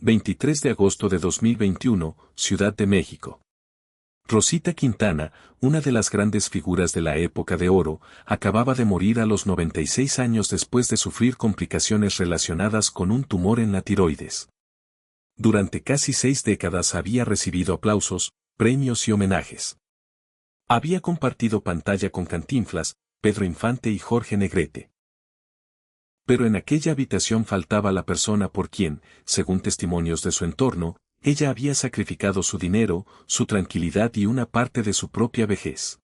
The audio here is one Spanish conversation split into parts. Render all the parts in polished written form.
23 de agosto de 2021, Ciudad de México. Rosita Quintana, una de las grandes figuras de la época de oro, acababa de morir a los 96 años después de sufrir complicaciones relacionadas con un tumor en la tiroides. Durante casi 6 décadas había recibido aplausos, premios y homenajes. Había compartido pantalla con Cantinflas, Pedro Infante y Jorge Negrete. Pero en aquella habitación faltaba la persona por quien, según testimonios de su entorno, ella había sacrificado su dinero, su tranquilidad y una parte de su propia vejez.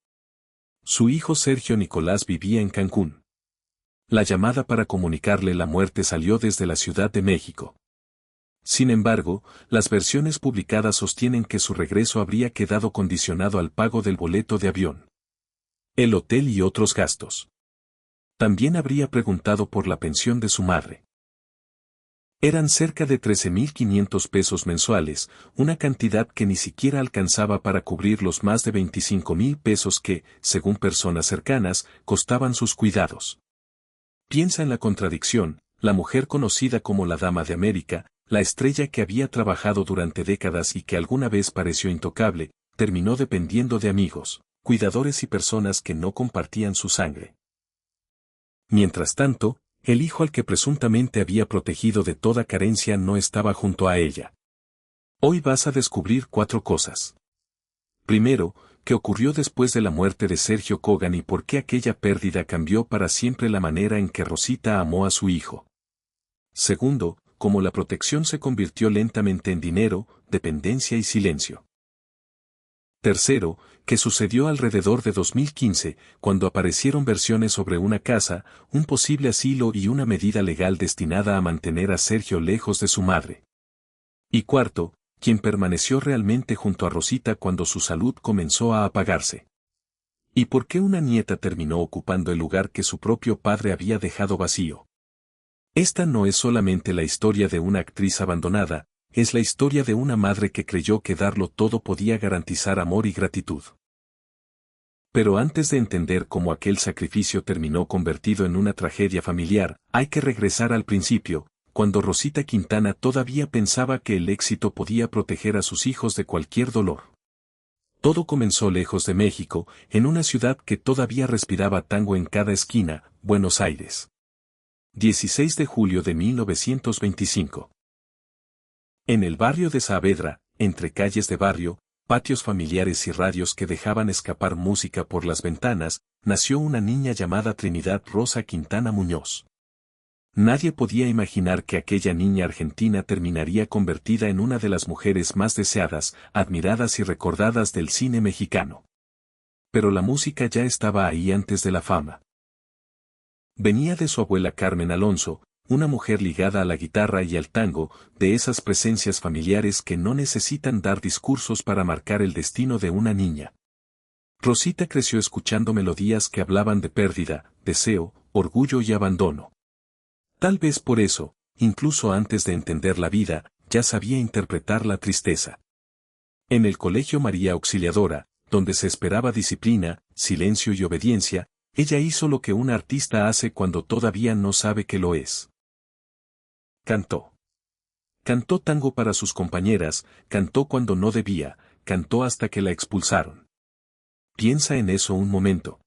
Su hijo Sergio Nicolás vivía en Cancún. La llamada para comunicarle la muerte salió desde la Ciudad de México. Sin embargo, las versiones publicadas sostienen que su regreso habría quedado condicionado al pago del boleto de avión, el hotel y otros gastos. También habría preguntado por la pensión de su madre. Eran cerca de 13,500 pesos mensuales, una cantidad que ni siquiera alcanzaba para cubrir los más de 25,000 pesos que, según personas cercanas, costaban sus cuidados. Piensa en la contradicción, la mujer conocida como la Dama de América, la estrella que había trabajado durante décadas y que alguna vez pareció intocable, terminó dependiendo de amigos, cuidadores y personas que no compartían su sangre. Mientras tanto, el hijo al que presuntamente había protegido de toda carencia no estaba junto a ella. Hoy vas a descubrir 4 cosas. Primero, ¿qué ocurrió después de la muerte de Sergio Kogan y por qué aquella pérdida cambió para siempre la manera en que Rosita amó a su hijo? Segundo, cómo la protección se convirtió lentamente en dinero, dependencia y silencio. Tercero, ¿qué sucedió alrededor de 2015, cuando aparecieron versiones sobre una casa, un posible asilo y una medida legal destinada a mantener a Sergio lejos de su madre? Y cuarto, ¿quién permaneció realmente junto a Rosita cuando su salud comenzó a apagarse? ¿Y por qué una nieta terminó ocupando el lugar que su propio padre había dejado vacío? Esta no es solamente la historia de una actriz abandonada, es la historia de una madre que creyó que darlo todo podía garantizar amor y gratitud. Pero antes de entender cómo aquel sacrificio terminó convertido en una tragedia familiar, hay que regresar al principio, cuando Rosita Quintana todavía pensaba que el éxito podía proteger a sus hijos de cualquier dolor. Todo comenzó lejos de México, en una ciudad que todavía respiraba tango en cada esquina, Buenos Aires. 16 de julio de 1925. En el barrio de Saavedra, entre calles de barrio, patios familiares y radios que dejaban escapar música por las ventanas, nació una niña llamada Trinidad Rosa Quintana Muñoz. Nadie podía imaginar que aquella niña argentina terminaría convertida en una de las mujeres más deseadas, admiradas y recordadas del cine mexicano. Pero la música ya estaba ahí antes de la fama. Venía de su abuela Carmen Alonso, una mujer ligada a la guitarra y al tango, de esas presencias familiares que no necesitan dar discursos para marcar el destino de una niña. Rosita creció escuchando melodías que hablaban de pérdida, deseo, orgullo y abandono. Tal vez por eso, incluso antes de entender la vida, ya sabía interpretar la tristeza. En el Colegio María Auxiliadora, donde se esperaba disciplina, silencio y obediencia, ella hizo lo que un artista hace cuando todavía no sabe que lo es. Cantó. Cantó tango para sus compañeras, cantó cuando no debía, cantó hasta que la expulsaron. Piensa en eso un momento.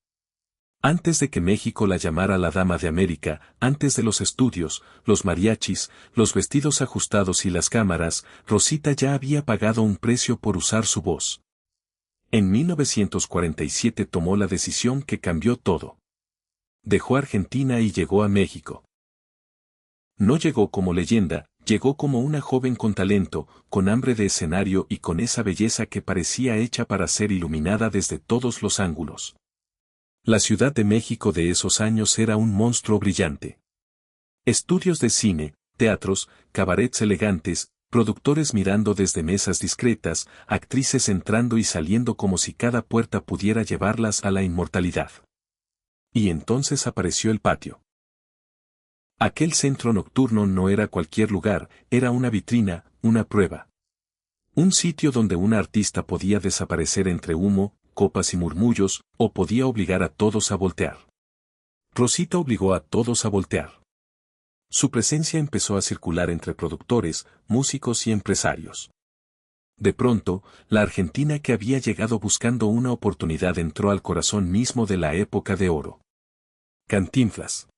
Antes de que México la llamara la Dama de América, antes de los estudios, los mariachis, los vestidos ajustados y las cámaras, Rosita ya había pagado un precio por usar su voz. En 1947 tomó la decisión que cambió todo. Dejó Argentina y llegó a México. No llegó como leyenda, llegó como una joven con talento, con hambre de escenario y con esa belleza que parecía hecha para ser iluminada desde todos los ángulos. La Ciudad de México de esos años era un monstruo brillante. Estudios de cine, teatros, cabarets elegantes, productores mirando desde mesas discretas, actrices entrando y saliendo como si cada puerta pudiera llevarlas a la inmortalidad. Y entonces apareció el patio. Aquel centro nocturno no era cualquier lugar, era una vitrina, una prueba. Un sitio donde un artista podía desaparecer entre humo, copas y murmullos, o podía obligar a todos a voltear. Rosita obligó a todos a voltear. Su presencia empezó a circular entre productores, músicos y empresarios. De pronto, la Argentina que había llegado buscando una oportunidad entró al corazón mismo de la época de oro. Cantinflas,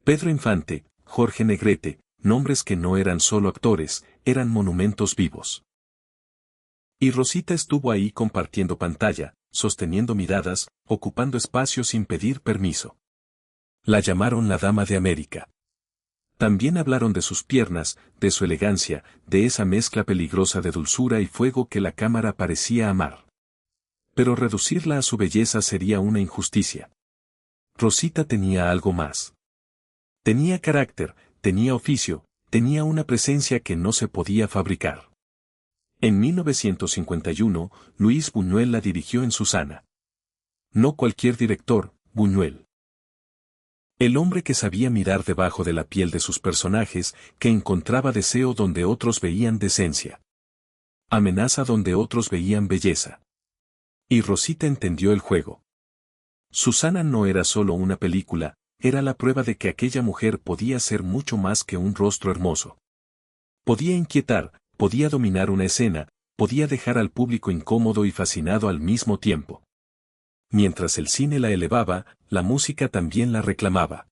Pedro Infante, Jorge Negrete, nombres que no eran solo actores, eran monumentos vivos. Y Rosita estuvo ahí compartiendo pantalla, sosteniendo miradas, ocupando espacio sin pedir permiso. La llamaron la Dama de América. También hablaron de sus piernas, de su elegancia, de esa mezcla peligrosa de dulzura y fuego que la cámara parecía amar. Pero reducirla a su belleza sería una injusticia. Rosita tenía algo más. Tenía carácter, tenía oficio, tenía una presencia que no se podía fabricar. En 1951, Luis Buñuel la dirigió en Susana. No cualquier director, Buñuel. El hombre que sabía mirar debajo de la piel de sus personajes, que encontraba deseo donde otros veían decencia. Amenaza donde otros veían belleza. Y Rosita entendió el juego. Susana no era solo una película, era la prueba de que aquella mujer podía ser mucho más que un rostro hermoso. Podía inquietar, podía dominar una escena, podía dejar al público incómodo y fascinado al mismo tiempo. Mientras el cine la elevaba, la música también la reclamaba.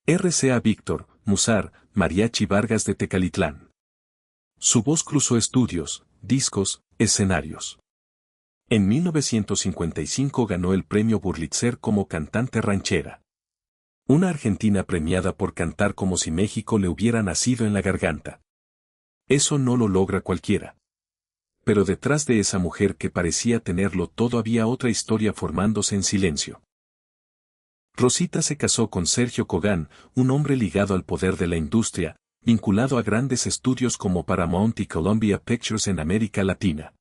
R.C.A. Víctor, Musar, Mariachi Vargas de Tecalitlán. Su voz cruzó estudios, discos, escenarios. En 1955 ganó el premio Wurlitzer como cantante ranchera. Una argentina premiada por cantar como si México le hubiera nacido en la garganta. Eso no lo logra cualquiera. Pero detrás de esa mujer que parecía tenerlo todo había otra historia formándose en silencio. Rosita se casó con Sergio Cogán, un hombre ligado al poder de la industria, vinculado a grandes estudios como Paramount y Columbia Pictures en América Latina.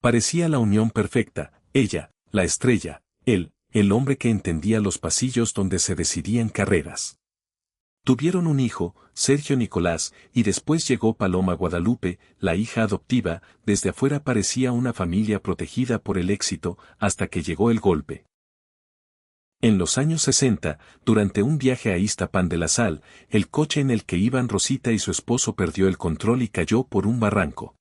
Parecía la unión perfecta, ella, la estrella, él, el hombre que entendía los pasillos donde se decidían carreras. Tuvieron un hijo, Sergio Nicolás, y después llegó Paloma Guadalupe, la hija adoptiva. Desde afuera parecía una familia protegida por el éxito, hasta que llegó el golpe. En los años 60, durante un viaje a Iztapán de la Sal, el coche en el que iban Rosita y su esposo perdió el control y cayó por un barranco.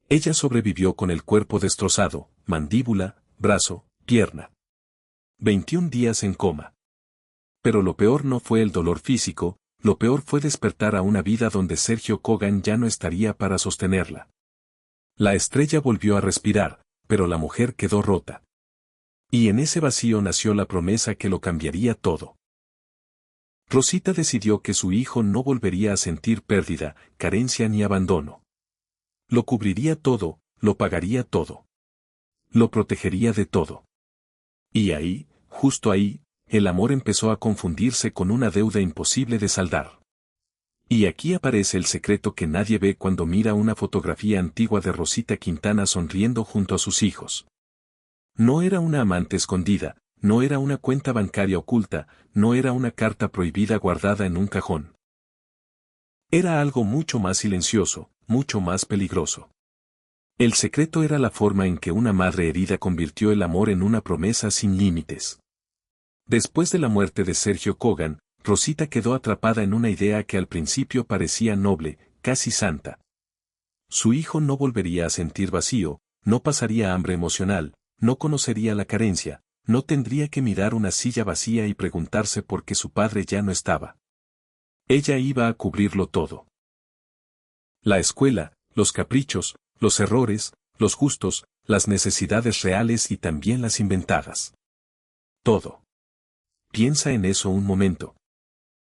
Ella sobrevivió con el cuerpo destrozado, mandíbula, brazo, pierna. 21 días en coma. Pero lo peor no fue el dolor físico, lo peor fue despertar a una vida donde Sergio Cogán ya no estaría para sostenerla. La estrella volvió a respirar, pero la mujer quedó rota. Y en ese vacío nació la promesa que lo cambiaría todo. Rosita decidió que su hijo no volvería a sentir pérdida, carencia ni abandono. Lo cubriría todo, lo pagaría todo. Lo protegería de todo. Y ahí, justo ahí, el amor empezó a confundirse con una deuda imposible de saldar. Y aquí aparece el secreto que nadie ve cuando mira una fotografía antigua de Rosita Quintana sonriendo junto a sus hijos. No era una amante escondida, no era una cuenta bancaria oculta, no era una carta prohibida guardada en un cajón. Era algo mucho más silencioso, mucho más peligroso. El secreto era la forma en que una madre herida convirtió el amor en una promesa sin límites. Después de la muerte de Sergio Cogán, Rosita quedó atrapada en una idea que al principio parecía noble, casi santa. Su hijo no volvería a sentir vacío, no pasaría hambre emocional, no conocería la carencia, no tendría que mirar una silla vacía y preguntarse por qué su padre ya no estaba. Ella iba a cubrirlo todo. La escuela, los caprichos, los errores, los gustos, las necesidades reales y también las inventadas. Todo. Piensa en eso un momento.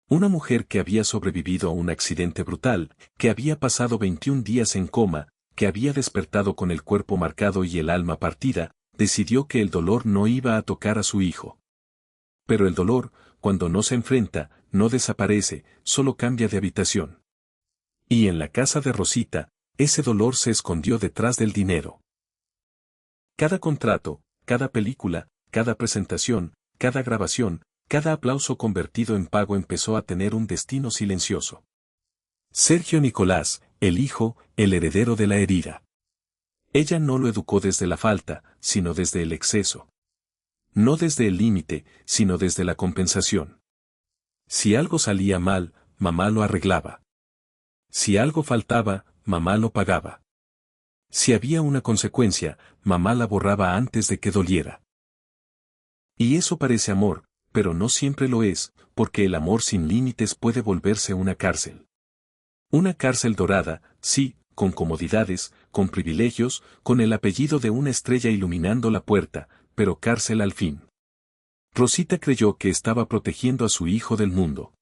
Una mujer que había sobrevivido a un accidente brutal, que había pasado 21 días en coma, que había despertado con el cuerpo marcado y el alma partida, decidió que el dolor no iba a tocar a su hijo. Pero el dolor, cuando no se enfrenta, no desaparece, solo cambia de habitación. Y en la casa de Rosita, ese dolor se escondió detrás del dinero. Cada contrato, cada película, cada presentación, cada grabación, cada aplauso convertido en pago empezó a tener un destino silencioso. Sergio Nicolás, el hijo, el heredero de la herida. Ella no lo educó desde la falta, sino desde el exceso. No desde el límite, sino desde la compensación. Si algo salía mal, mamá lo arreglaba. Si algo faltaba, mamá lo pagaba. Si había una consecuencia, mamá la borraba antes de que doliera. Y eso parece amor, pero no siempre lo es, porque el amor sin límites puede volverse una cárcel. Una cárcel dorada, sí, con comodidades, con privilegios, con el apellido de una estrella iluminando la puerta, pero cárcel al fin. Rosita creyó que estaba protegiendo a su hijo del mundo.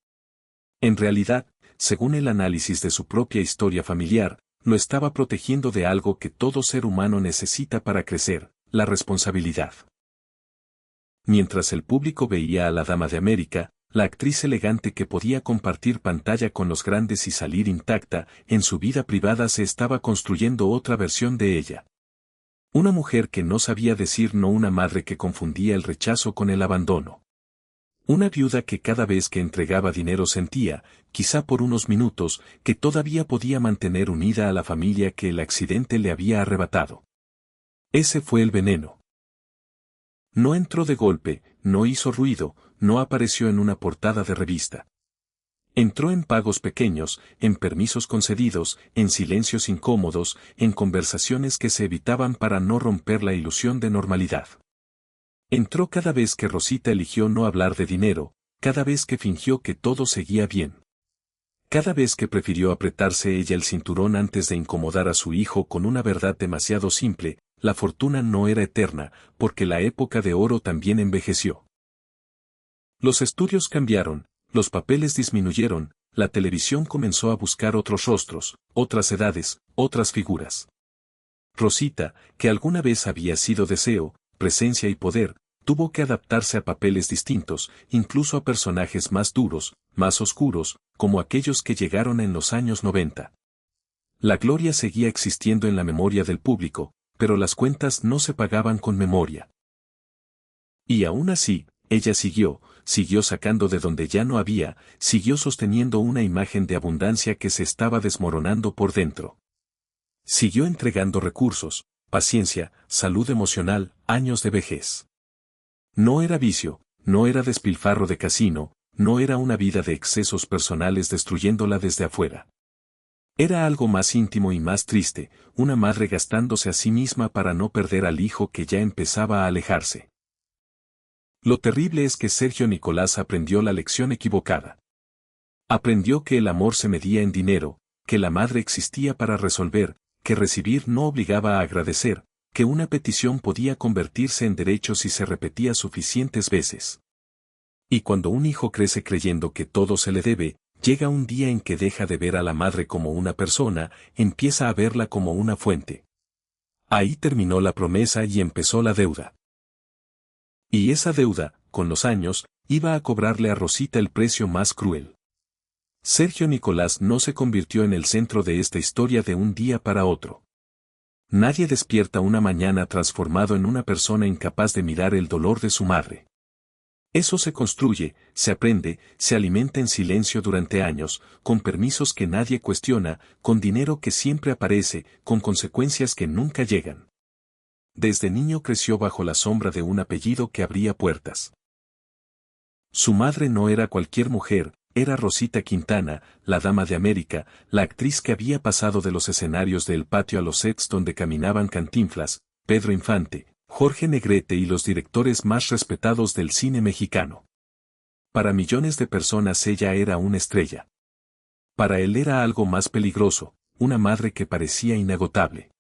En realidad, según el análisis de su propia historia familiar, lo estaba protegiendo de algo que todo ser humano necesita para crecer, la responsabilidad. Mientras el público veía a la Dama de América, la actriz elegante que podía compartir pantalla con los grandes y salir intacta, en su vida privada se estaba construyendo otra versión de ella. Una mujer que no sabía decir no, una madre que confundía el rechazo con el abandono. Una viuda que cada vez que entregaba dinero sentía, quizá por unos minutos, que todavía podía mantener unida a la familia que el accidente le había arrebatado. Ese fue el veneno. No entró de golpe, no hizo ruido, no apareció en una portada de revista. Entró en pagos pequeños, en permisos concedidos, en silencios incómodos, en conversaciones que se evitaban para no romper la ilusión de normalidad. Entró cada vez que Rosita eligió no hablar de dinero, cada vez que fingió que todo seguía bien. Cada vez que prefirió apretarse ella el cinturón antes de incomodar a su hijo con una verdad demasiado simple: la fortuna no era eterna, porque la época de oro también envejeció. Los estudios cambiaron, los papeles disminuyeron, la televisión comenzó a buscar otros rostros, otras edades, otras figuras. Rosita, que alguna vez había sido deseo, presencia y poder, tuvo que adaptarse a papeles distintos, incluso a personajes más duros, más oscuros, como aquellos que llegaron en los años 90. La gloria seguía existiendo en la memoria del público, pero las cuentas no se pagaban con memoria. Y aún así, ella siguió sacando de donde ya no había, siguió sosteniendo una imagen de abundancia que se estaba desmoronando por dentro. Siguió entregando recursos, paciencia, salud emocional, años de vejez. No era vicio, no era despilfarro de casino, no era una vida de excesos personales destruyéndola desde afuera. Era algo más íntimo y más triste, una madre gastándose a sí misma para no perder al hijo que ya empezaba a alejarse. Lo terrible es que Sergio Nicolás aprendió la lección equivocada. Aprendió que el amor se medía en dinero, que la madre existía para resolver, que recibir no obligaba a agradecer, que una petición podía convertirse en derecho si se repetía suficientes veces. Y cuando un hijo crece creyendo que todo se le debe, llega un día en que deja de ver a la madre como una persona, empieza a verla como una fuente. Ahí terminó la promesa y empezó la deuda. Y esa deuda, con los años, iba a cobrarle a Rosita el precio más cruel. Sergio Nicolás no se convirtió en el centro de esta historia de un día para otro. Nadie despierta una mañana transformado en una persona incapaz de mirar el dolor de su madre. Eso se construye, se aprende, se alimenta en silencio durante años, con permisos que nadie cuestiona, con dinero que siempre aparece, con consecuencias que nunca llegan. Desde niño creció bajo la sombra de un apellido que abría puertas. Su madre no era cualquier mujer, era Rosita Quintana, la Dama de América, la actriz que había pasado de los escenarios de El Patio a los sets donde caminaban Cantinflas, Pedro Infante, Jorge Negrete y los directores más respetados del cine mexicano. Para millones de personas ella era una estrella. Para él era algo más peligroso, una madre que parecía inagotable.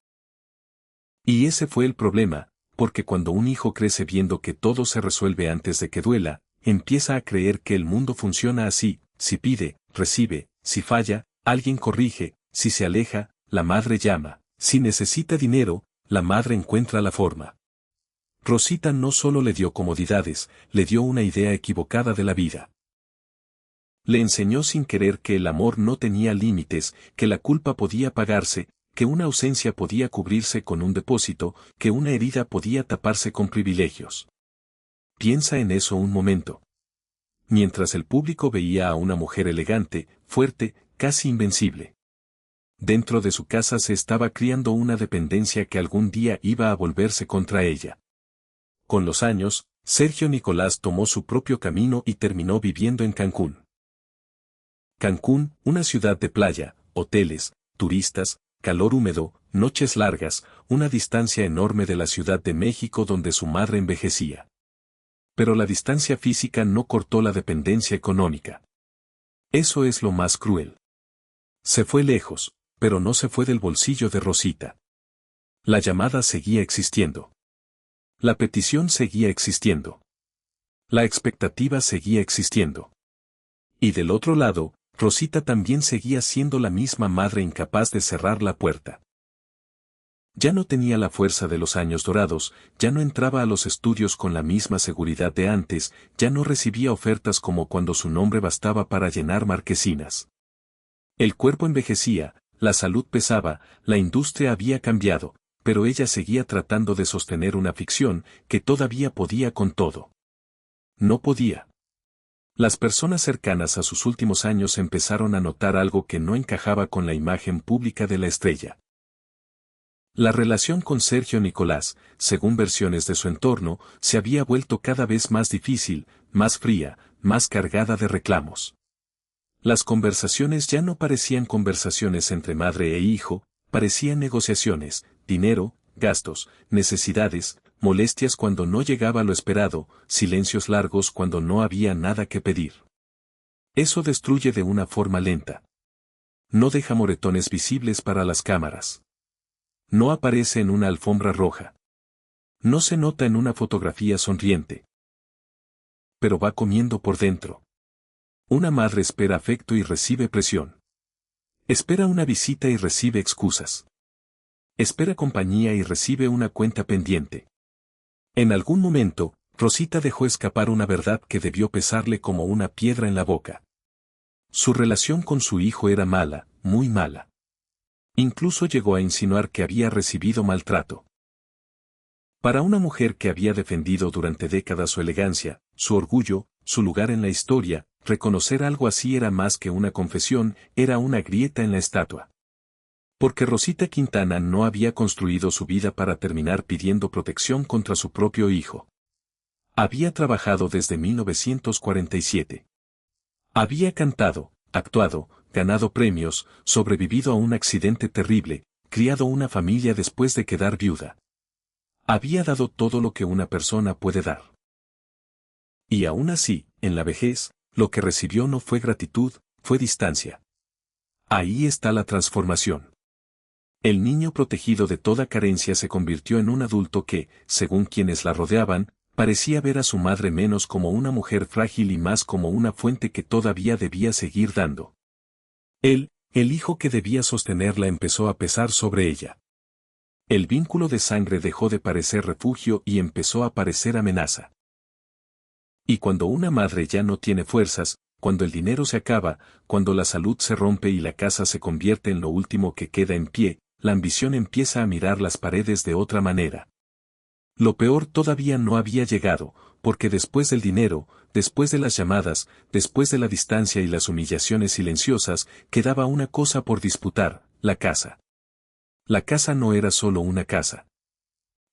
Y ese fue el problema, porque cuando un hijo crece viendo que todo se resuelve antes de que duela, empieza a creer que el mundo funciona así: si pide, recibe; si falla, alguien corrige; si se aleja, la madre llama; si necesita dinero, la madre encuentra la forma. Rosita no solo le dio comodidades, le dio una idea equivocada de la vida. Le enseñó sin querer que el amor no tenía límites, que la culpa podía pagarse, que una ausencia podía cubrirse con un depósito, que una herida podía taparse con privilegios. Piensa en eso un momento. Mientras el público veía a una mujer elegante, fuerte, casi invencible. Dentro de su casa se estaba criando una dependencia que algún día iba a volverse contra ella. Con los años, Sergio Nicolás tomó su propio camino y terminó viviendo en Cancún. Cancún, una ciudad de playa, hoteles, turistas, calor húmedo, noches largas, una distancia enorme de la Ciudad de México donde su madre envejecía. Pero la distancia física no cortó la dependencia económica. Eso es lo más cruel. Se fue lejos, pero no se fue del bolsillo de Rosita. La llamada seguía existiendo. La petición seguía existiendo. La expectativa seguía existiendo. Y del otro lado, Rosita también seguía siendo la misma madre incapaz de cerrar la puerta. Ya no tenía la fuerza de los años dorados, ya no entraba a los estudios con la misma seguridad de antes, ya no recibía ofertas como cuando su nombre bastaba para llenar marquesinas. El cuerpo envejecía, la salud pesaba, la industria había cambiado, pero ella seguía tratando de sostener una ficción que todavía podía con todo. No podía. Las personas cercanas a sus últimos años empezaron a notar algo que no encajaba con la imagen pública de la estrella. La relación con Sergio Nicolás, según versiones de su entorno, se había vuelto cada vez más difícil, más fría, más cargada de reclamos. Las conversaciones ya no parecían conversaciones entre madre e hijo, parecían negociaciones, dinero, gastos, necesidades, molestias cuando no llegaba lo esperado, silencios largos cuando no había nada que pedir. Eso destruye de una forma lenta. No deja moretones visibles para las cámaras. No aparece en una alfombra roja. No se nota en una fotografía sonriente. Pero va comiendo por dentro. Una madre espera afecto y recibe presión. Espera una visita y recibe excusas. Espera compañía y recibe una cuenta pendiente. En algún momento, Rosita dejó escapar una verdad que debió pesarle como una piedra en la boca. Su relación con su hijo era mala, muy mala. Incluso llegó a insinuar que había recibido maltrato. Para una mujer que había defendido durante décadas su elegancia, su orgullo, su lugar en la historia, reconocer algo así era más que una confesión, era una grieta en la estatua. Porque Rosita Quintana no había construido su vida para terminar pidiendo protección contra su propio hijo. Había trabajado desde 1947. Había cantado, actuado, ganado premios, sobrevivido a un accidente terrible, criado una familia después de quedar viuda. Había dado todo lo que una persona puede dar. Y aún así, en la vejez, lo que recibió no fue gratitud, fue distancia. Ahí está la transformación. El niño protegido de toda carencia se convirtió en un adulto que, según quienes la rodeaban, parecía ver a su madre menos como una mujer frágil y más como una fuente que todavía debía seguir dando. Él, el hijo que debía sostenerla, empezó a pesar sobre ella. El vínculo de sangre dejó de parecer refugio y empezó a parecer amenaza. Y cuando una madre ya no tiene fuerzas, cuando el dinero se acaba, cuando la salud se rompe y la casa se convierte en lo último que queda en pie, la ambición empieza a mirar las paredes de otra manera. Lo peor todavía no había llegado, porque después del dinero, después de las llamadas, después de la distancia y las humillaciones silenciosas, quedaba una cosa por disputar, la casa. La casa no era solo una casa.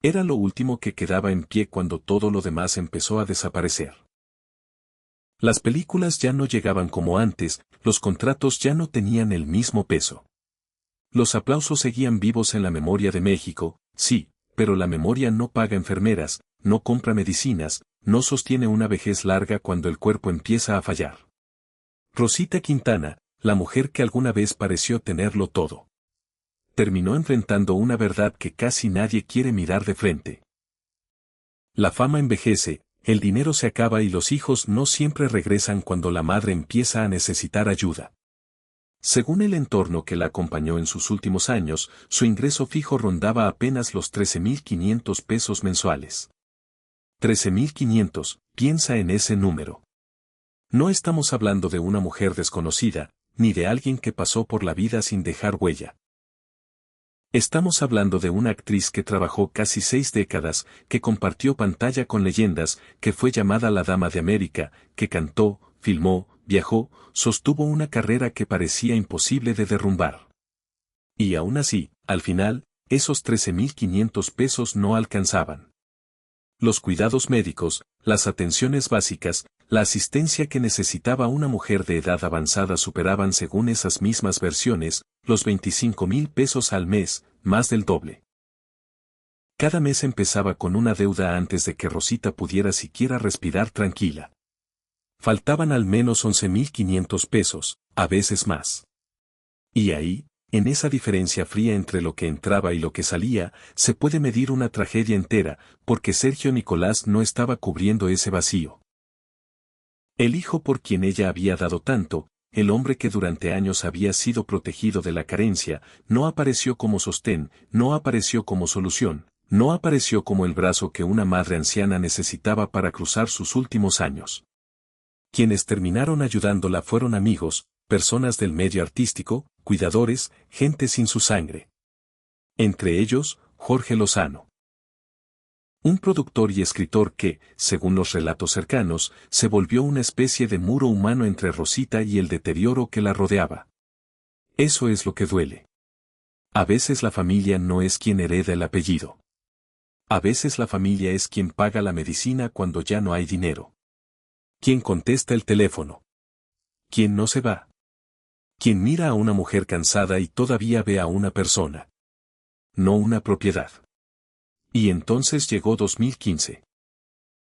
Era lo último que quedaba en pie cuando todo lo demás empezó a desaparecer. Las películas ya no llegaban como antes, los contratos ya no tenían el mismo peso. Los aplausos seguían vivos en la memoria de México, sí, pero la memoria no paga enfermeras, no compra medicinas, no sostiene una vejez larga cuando el cuerpo empieza a fallar. Rosita Quintana, la mujer que alguna vez pareció tenerlo todo, terminó enfrentando una verdad que casi nadie quiere mirar de frente. La fama envejece, el dinero se acaba y los hijos no siempre regresan cuando la madre empieza a necesitar ayuda. Según el entorno que la acompañó en sus últimos años, su ingreso fijo rondaba apenas los 13,500 pesos mensuales. 13,500, piensa en ese número. No estamos hablando de una mujer desconocida, ni de alguien que pasó por la vida sin dejar huella. Estamos hablando de una actriz que trabajó casi 6 décadas, que compartió pantalla con leyendas, que fue llamada la Dama de América, que cantó, filmó, viajó, sostuvo una carrera que parecía imposible de derrumbar. Y aún así, al final, esos 13,500 pesos no alcanzaban. Los cuidados médicos, las atenciones básicas, La asistencia que necesitaba una mujer de edad avanzada superaban, según esas mismas versiones, los 25,000 pesos al mes, más del doble. Cada mes empezaba con una deuda antes de que Rosita pudiera siquiera respirar tranquila. Faltaban al menos 11,500 pesos, a veces más. Y ahí, en esa diferencia fría entre lo que entraba y lo que salía, se puede medir una tragedia entera, porque Sergio Nicolás no estaba cubriendo ese vacío. El hijo por quien ella había dado tanto, el hombre que durante años había sido protegido de la carencia, no apareció como sostén, no apareció como solución, no apareció como el brazo que una madre anciana necesitaba para cruzar sus últimos años. Quienes terminaron ayudándola fueron amigos, personas del medio artístico, cuidadores, gente sin su sangre. Entre ellos, Jorge Lozano. Un productor y escritor que, según los relatos cercanos, se volvió una especie de muro humano entre Rosita y el deterioro que la rodeaba. Eso es lo que duele. A veces la familia no es quien hereda el apellido. A veces la familia es quien paga la medicina cuando ya no hay dinero. Quien contesta el teléfono. Quien no se va. Quien mira a una mujer cansada y todavía ve a una persona. No una propiedad. Y entonces llegó 2015.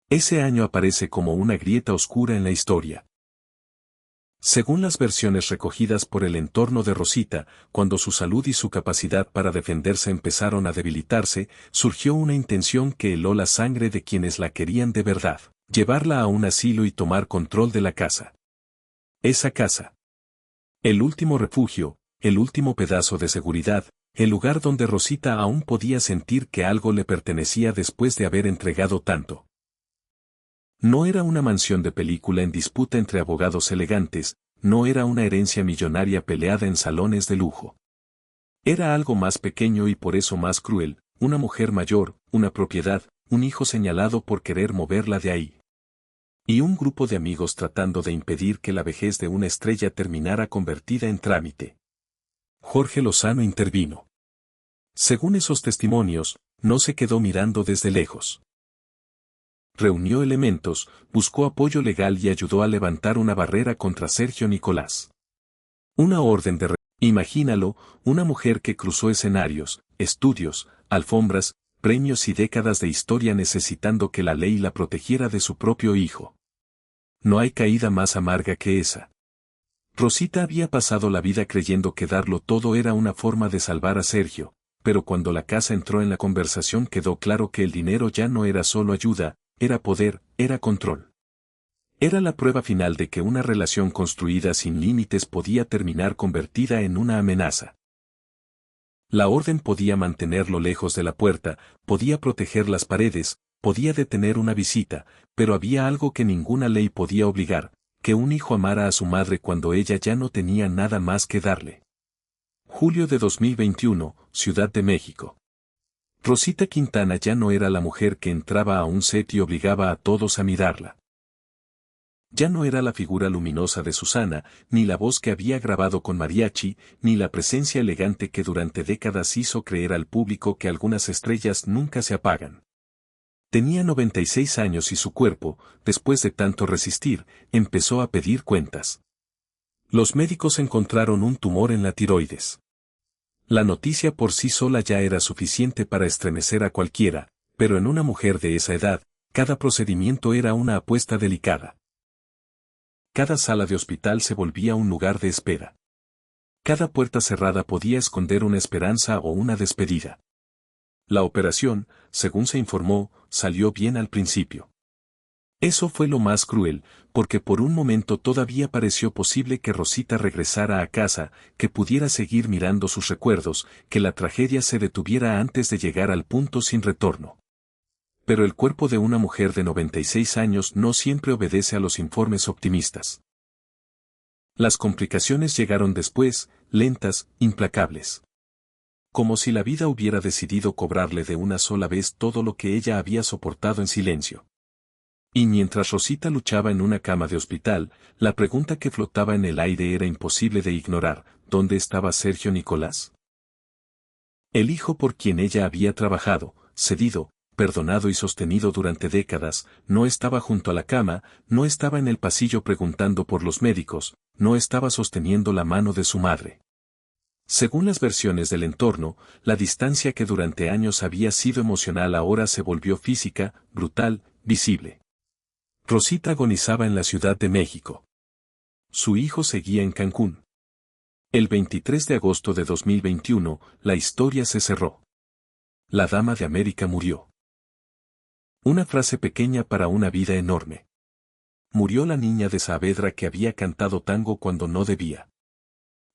Ese año aparece como una grieta oscura en la historia. Según las versiones recogidas por el entorno de Rosita, cuando su salud y su capacidad para defenderse empezaron a debilitarse, surgió una intención que heló la sangre de quienes la querían de verdad, llevarla a un asilo y tomar control de la casa. Esa casa. El último refugio, el último pedazo de seguridad, el lugar donde Rosita aún podía sentir que algo le pertenecía después de haber entregado tanto. No era una mansión de película en disputa entre abogados elegantes, no era una herencia millonaria peleada en salones de lujo. Era algo más pequeño y por eso más cruel, una mujer mayor, una propiedad, un hijo señalado por querer moverla de ahí. Y un grupo de amigos tratando de impedir que la vejez de una estrella terminara convertida en trámite. Jorge Lozano intervino. Según esos testimonios, no se quedó mirando desde lejos. Reunió elementos, buscó apoyo legal y ayudó a levantar una barrera contra Sergio Nicolás. Una orden de Imagínalo, una mujer que cruzó escenarios, estudios, alfombras, premios y décadas de historia necesitando que la ley la protegiera de su propio hijo. No hay caída más amarga que esa. Rosita había pasado la vida creyendo que darlo todo era una forma de salvar a Sergio, pero cuando la casa entró en la conversación quedó claro que el dinero ya no era solo ayuda, era poder, era control. Era la prueba final de que una relación construida sin límites podía terminar convertida en una amenaza. La orden podía mantenerlo lejos de la puerta, podía proteger las paredes, podía detener una visita, pero había algo que ninguna ley podía obligar, que un hijo amara a su madre cuando ella ya no tenía nada más que darle. Julio de 2021, Ciudad de México. Rosita Quintana ya no era la mujer que entraba a un set y obligaba a todos a mirarla. Ya no era la figura luminosa de Susana, ni la voz que había grabado con mariachi, ni la presencia elegante que durante décadas hizo creer al público que algunas estrellas nunca se apagan. Tenía 96 años y su cuerpo, después de tanto resistir, empezó a pedir cuentas. Los médicos encontraron un tumor en la tiroides. La noticia por sí sola ya era suficiente para estremecer a cualquiera, pero en una mujer de esa edad, cada procedimiento era una apuesta delicada. Cada sala de hospital se volvía un lugar de espera. Cada puerta cerrada podía esconder una esperanza o una despedida. La operación, según se informó, salió bien al principio. Eso fue lo más cruel, porque por un momento todavía pareció posible que Rosita regresara a casa, que pudiera seguir mirando sus recuerdos, que la tragedia se detuviera antes de llegar al punto sin retorno. Pero el cuerpo de una mujer de 96 años no siempre obedece a los informes optimistas. Las complicaciones llegaron después, lentas, implacables. Como si la vida hubiera decidido cobrarle de una sola vez todo lo que ella había soportado en silencio. Y mientras Rosita luchaba en una cama de hospital, la pregunta que flotaba en el aire era imposible de ignorar: ¿dónde estaba Sergio Nicolás? El hijo por quien ella había trabajado, cedido, perdonado y sostenido durante décadas, no estaba junto a la cama, no estaba en el pasillo preguntando por los médicos, no estaba sosteniendo la mano de su madre. Según las versiones del entorno, la distancia que durante años había sido emocional ahora se volvió física, brutal, visible. Rosita agonizaba en la Ciudad de México. Su hijo seguía en Cancún. El 23 de agosto de 2021, la historia se cerró. La Dama de América murió. Una frase pequeña para una vida enorme. Murió la niña de Saavedra que había cantado tango cuando no debía.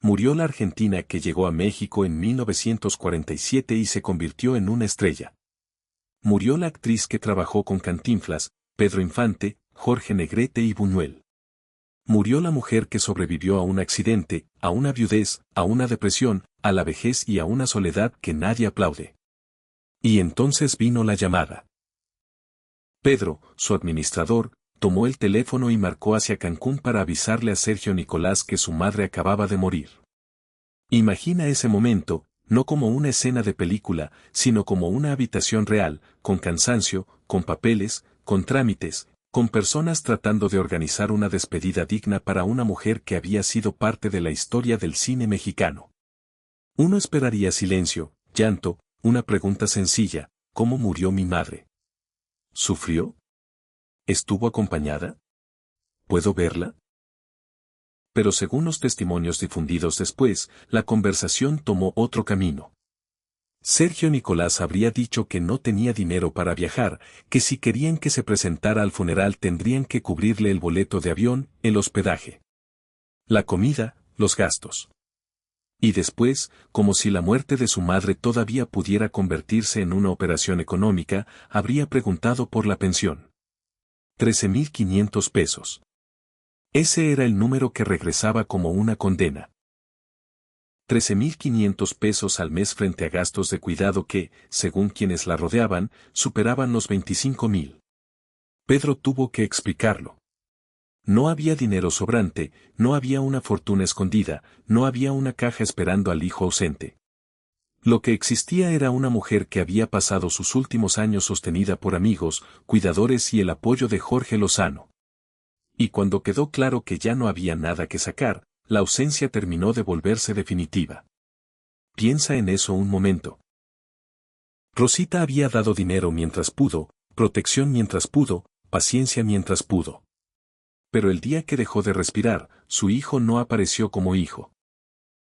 Murió la argentina que llegó a México en 1947 y se convirtió en una estrella. Murió la actriz que trabajó con Cantinflas, Pedro Infante, Jorge Negrete y Buñuel. Murió la mujer que sobrevivió a un accidente, a una viudez, a una depresión, a la vejez y a una soledad que nadie aplaude. Y entonces vino la llamada. Pedro, su administrador, tomó el teléfono y marcó hacia Cancún para avisarle a Sergio Nicolás que su madre acababa de morir. Imagina ese momento, no como una escena de película, sino como una habitación real, con cansancio, con papeles, con trámites, con personas tratando de organizar una despedida digna para una mujer que había sido parte de la historia del cine mexicano. Uno esperaría silencio, llanto, una pregunta sencilla: ¿cómo murió mi madre? ¿Sufrió? ¿Estuvo acompañada? ¿Puedo verla? Pero según los testimonios difundidos después, la conversación tomó otro camino. Sergio Nicolás habría dicho que no tenía dinero para viajar, que si querían que se presentara al funeral tendrían que cubrirle el boleto de avión, el hospedaje, la comida, los gastos. Y después, como si la muerte de su madre todavía pudiera convertirse en una operación económica, habría preguntado por la pensión. 13,500 pesos. Ese era el número que regresaba como una condena. 13,500 pesos al mes frente a gastos de cuidado que, según quienes la rodeaban, superaban los 25,000. Pedro tuvo que explicarlo. No había dinero sobrante, no había una fortuna escondida, no había una caja esperando al hijo ausente. Lo que existía era una mujer que había pasado sus últimos años sostenida por amigos, cuidadores y el apoyo de Jorge Lozano. Y cuando quedó claro que ya no había nada que sacar, la ausencia terminó de volverse definitiva. Piensa en eso un momento. Rosita había dado dinero mientras pudo, protección mientras pudo, paciencia mientras pudo. Pero el día que dejó de respirar, su hijo no apareció como hijo.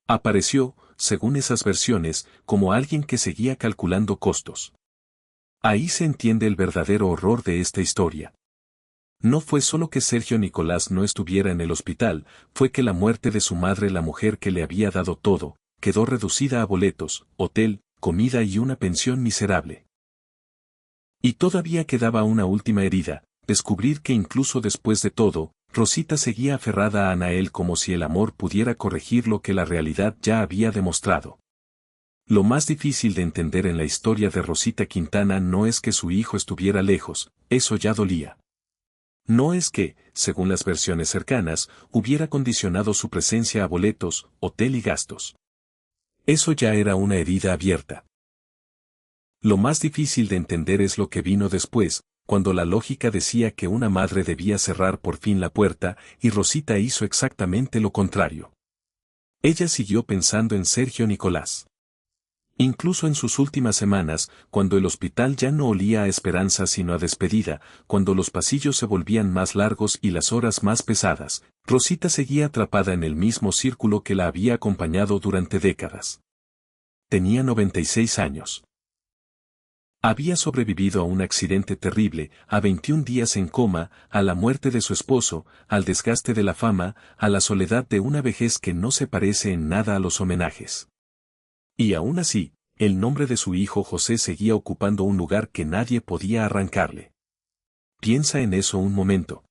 Apareció, según esas versiones, como alguien que seguía calculando costos. Ahí se entiende el verdadero horror de esta historia. No fue solo que Sergio Nicolás no estuviera en el hospital, fue que la muerte de su madre, la mujer que le había dado todo, quedó reducida a boletos, hotel, comida y una pensión miserable. Y todavía quedaba una última herida: descubrir que incluso después de todo, Rosita seguía aferrada a Anael como si el amor pudiera corregir lo que la realidad ya había demostrado. Lo más difícil de entender en la historia de Rosita Quintana no es que su hijo estuviera lejos, eso ya dolía. No es que, según las versiones cercanas, hubiera condicionado su presencia a boletos, hotel y gastos. Eso ya era una herida abierta. Lo más difícil de entender es lo que vino después, cuando la lógica decía que una madre debía cerrar por fin la puerta, y Rosita hizo exactamente lo contrario. Ella siguió pensando en Sergio Nicolás. Incluso en sus últimas semanas, cuando el hospital ya no olía a esperanza sino a despedida, cuando los pasillos se volvían más largos y las horas más pesadas, Rosita seguía atrapada en el mismo círculo que la había acompañado durante décadas. Tenía 96 años. Había sobrevivido a un accidente terrible, a 21 días en coma, a la muerte de su esposo, al desgaste de la fama, a la soledad de una vejez que no se parece en nada a los homenajes. Y aún así, el nombre de su hijo José seguía ocupando un lugar que nadie podía arrancarle. Piensa en eso un momento.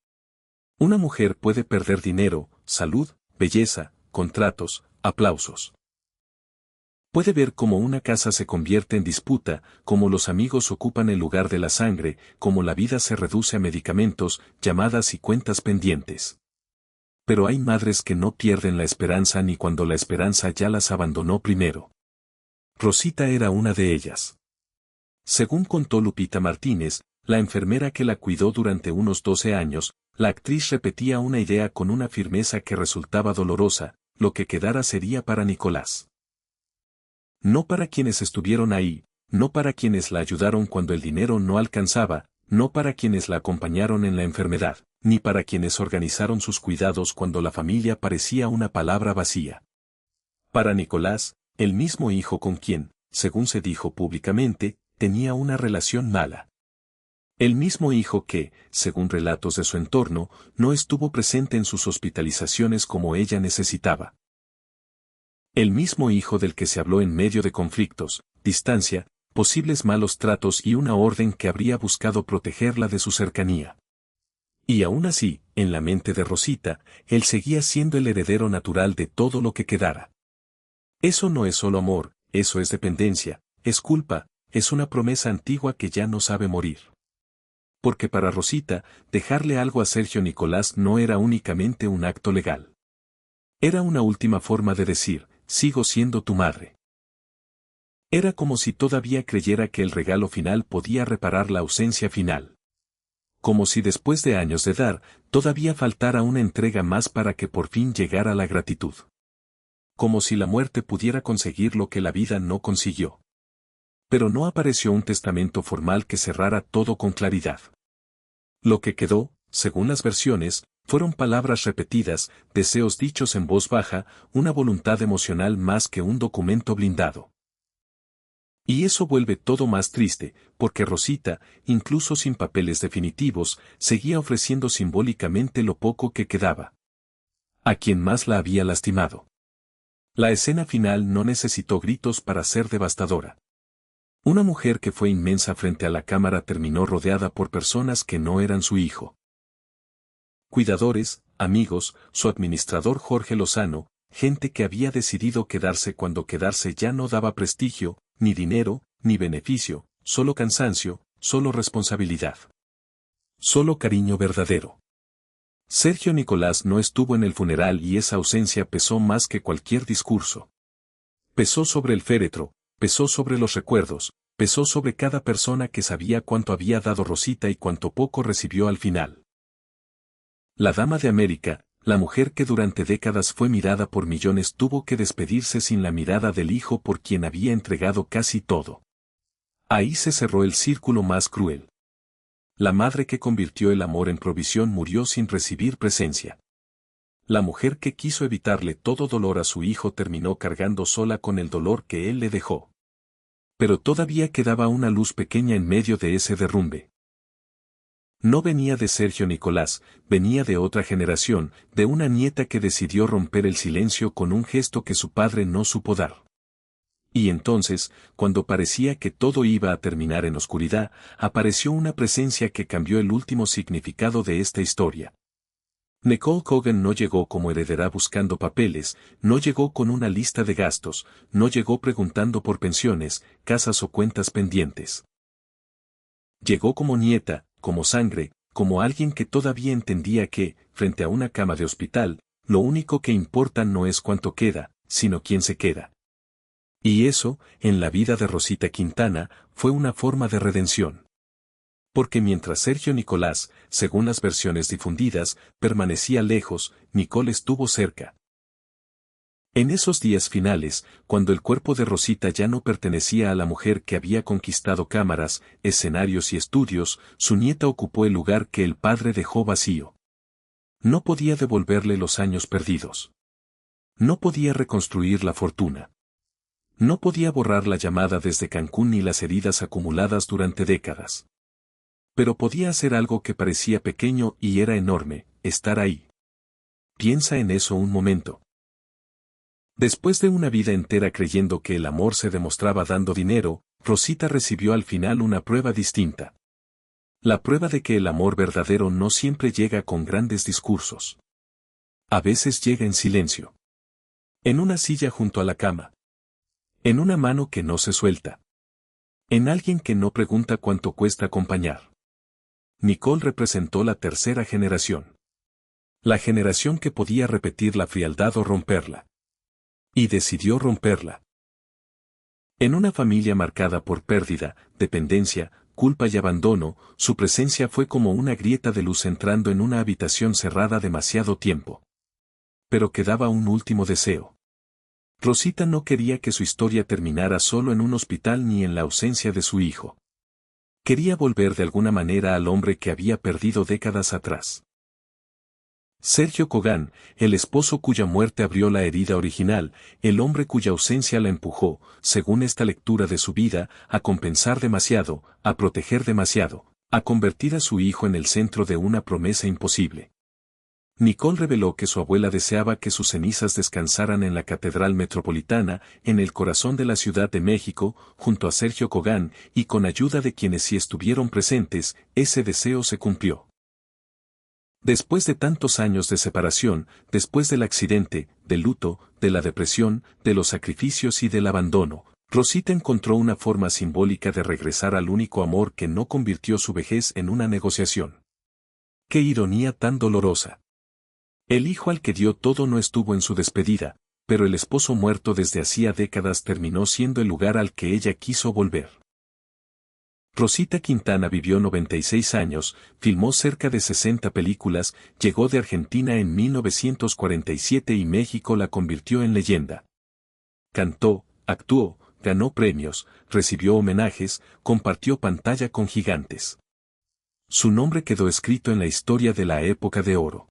Una mujer puede perder dinero, salud, belleza, contratos, aplausos. Puede ver cómo una casa se convierte en disputa, cómo los amigos ocupan el lugar de la sangre, cómo la vida se reduce a medicamentos, llamadas y cuentas pendientes. Pero hay madres que no pierden la esperanza ni cuando la esperanza ya las abandonó primero. Rosita era una de ellas. Según contó Lupita Martínez, la enfermera que la cuidó durante unos 12 años, la actriz repetía una idea con una firmeza que resultaba dolorosa: lo que quedara sería para Nicolás. No para quienes estuvieron ahí, no para quienes la ayudaron cuando el dinero no alcanzaba, no para quienes la acompañaron en la enfermedad, ni para quienes organizaron sus cuidados cuando la familia parecía una palabra vacía. Para Nicolás, el mismo hijo con quien, según se dijo públicamente, tenía una relación mala. El mismo hijo que, según relatos de su entorno, no estuvo presente en sus hospitalizaciones como ella necesitaba. El mismo hijo del que se habló en medio de conflictos, distancia, posibles malos tratos y una orden que habría buscado protegerla de su cercanía. Y aún así, en la mente de Rosita, él seguía siendo el heredero natural de todo lo que quedara. Eso no es solo amor, eso es dependencia, es culpa, es una promesa antigua que ya no sabe morir. Porque para Rosita, dejarle algo a Sergio Nicolás no era únicamente un acto legal. Era una última forma de decir: sigo siendo tu madre. Era como si todavía creyera que el regalo final podía reparar la ausencia final. Como si después de años de dar, todavía faltara una entrega más para que por fin llegara la gratitud. Como si la muerte pudiera conseguir lo que la vida no consiguió. Pero no apareció un testamento formal que cerrara todo con claridad. Lo que quedó, según las versiones, fueron palabras repetidas, deseos dichos en voz baja, una voluntad emocional más que un documento blindado. Y eso vuelve todo más triste, porque Rosita, incluso sin papeles definitivos, seguía ofreciendo simbólicamente lo poco que quedaba. A quien más la había lastimado. La escena final no necesitó gritos para ser devastadora. Una mujer que fue inmensa frente a la cámara terminó rodeada por personas que no eran su hijo. Cuidadores, amigos, su administrador Jorge Lozano, gente que había decidido quedarse cuando quedarse ya no daba prestigio, ni dinero, ni beneficio, solo cansancio, solo responsabilidad. Solo cariño verdadero. Sergio Nicolás no estuvo en el funeral y esa ausencia pesó más que cualquier discurso. Pesó sobre el féretro, pesó sobre los recuerdos, pesó sobre cada persona que sabía cuánto había dado Rosita y cuánto poco recibió al final. La dama de América, la mujer que durante décadas fue mirada por millones, tuvo que despedirse sin la mirada del hijo por quien había entregado casi todo. Ahí se cerró el círculo más cruel. La madre que convirtió el amor en provisión murió sin recibir presencia. La mujer que quiso evitarle todo dolor a su hijo terminó cargando sola con el dolor que él le dejó. Pero todavía quedaba una luz pequeña en medio de ese derrumbe. No venía de Sergio Nicolás, venía de otra generación, de una nieta que decidió romper el silencio con un gesto que su padre no supo dar. Y entonces, cuando parecía que todo iba a terminar en oscuridad, apareció una presencia que cambió el último significado de esta historia. Nicole Cogan no llegó como heredera buscando papeles, no llegó con una lista de gastos, no llegó preguntando por pensiones, casas o cuentas pendientes. Llegó como nieta, como sangre, como alguien que todavía entendía que, frente a una cama de hospital, lo único que importa no es cuánto queda, sino quién se queda. Y eso, en la vida de Rosita Quintana, fue una forma de redención. Porque mientras Sergio Nicolás, según las versiones difundidas, permanecía lejos, Nicole estuvo cerca. En esos días finales, cuando el cuerpo de Rosita ya no pertenecía a la mujer que había conquistado cámaras, escenarios y estudios, su nieta ocupó el lugar que el padre dejó vacío. No podía devolverle los años perdidos. No podía reconstruir la fortuna. No podía borrar la llamada desde Cancún ni las heridas acumuladas durante décadas. Pero podía hacer algo que parecía pequeño y era enorme: estar ahí. Piensa en eso un momento. Después de una vida entera creyendo que el amor se demostraba dando dinero, Rosita recibió al final una prueba distinta. La prueba de que el amor verdadero no siempre llega con grandes discursos. A veces llega en silencio. En una silla junto a la cama. En una mano que no se suelta. En alguien que no pregunta cuánto cuesta acompañar. Nicole representó la tercera generación. La generación que podía repetir la frialdad o romperla. Y decidió romperla. En una familia marcada por pérdida, dependencia, culpa y abandono, su presencia fue como una grieta de luz entrando en una habitación cerrada demasiado tiempo. Pero quedaba un último deseo. Rosita no quería que su historia terminara solo en un hospital ni en la ausencia de su hijo. Quería volver de alguna manera al hombre que había perdido décadas atrás. Sergio Cogán, el esposo cuya muerte abrió la herida original, el hombre cuya ausencia la empujó, según esta lectura de su vida, a compensar demasiado, a proteger demasiado, a convertir a su hijo en el centro de una promesa imposible. Nicole reveló que su abuela deseaba que sus cenizas descansaran en la Catedral Metropolitana, en el corazón de la Ciudad de México, junto a Sergio Cogán, y con ayuda de quienes sí estuvieron presentes, ese deseo se cumplió. Después de tantos años de separación, después del accidente, del luto, de la depresión, de los sacrificios y del abandono, Rosita encontró una forma simbólica de regresar al único amor que no convirtió su vejez en una negociación. ¡Qué ironía tan dolorosa! El hijo al que dio todo no estuvo en su despedida, pero el esposo muerto desde hacía décadas terminó siendo el lugar al que ella quiso volver. Rosita Quintana vivió 96 años, filmó cerca de 60 películas, llegó de Argentina en 1947 y México la convirtió en leyenda. Cantó, actuó, ganó premios, recibió homenajes, compartió pantalla con gigantes. Su nombre quedó escrito en la historia de la época de oro.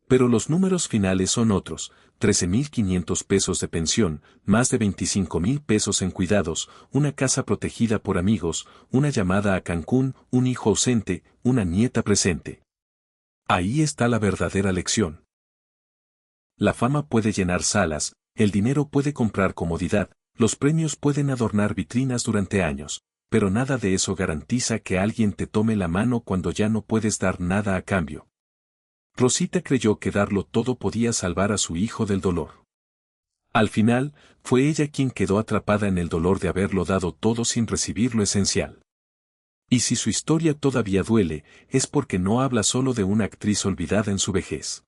Pero los números finales son otros: 13.500 pesos de pensión, más de 25.000 pesos en cuidados, una casa protegida por amigos, una llamada a Cancún, un hijo ausente, una nieta presente. Ahí está la verdadera lección. La fama puede llenar salas, el dinero puede comprar comodidad, los premios pueden adornar vitrinas durante años, pero nada de eso garantiza que alguien te tome la mano cuando ya no puedes dar nada a cambio. Rosita creyó que darlo todo podía salvar a su hijo del dolor. Al final, fue ella quien quedó atrapada en el dolor de haberlo dado todo sin recibir lo esencial. Y si su historia todavía duele, es porque no habla solo de una actriz olvidada en su vejez.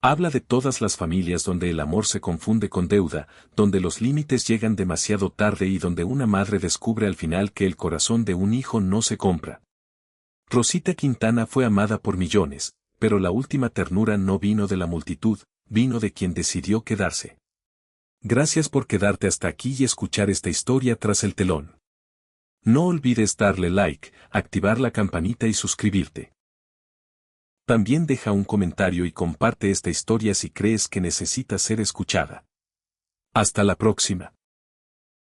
Habla de todas las familias donde el amor se confunde con deuda, donde los límites llegan demasiado tarde y donde una madre descubre al final que el corazón de un hijo no se compra. Rosita Quintana fue amada por millones, pero la última ternura no vino de la multitud, vino de quien decidió quedarse. Gracias por quedarte hasta aquí y escuchar esta historia tras el telón. No olvides darle like, activar la campanita y suscribirte. También deja un comentario y comparte esta historia si crees que necesita ser escuchada. Hasta la próxima.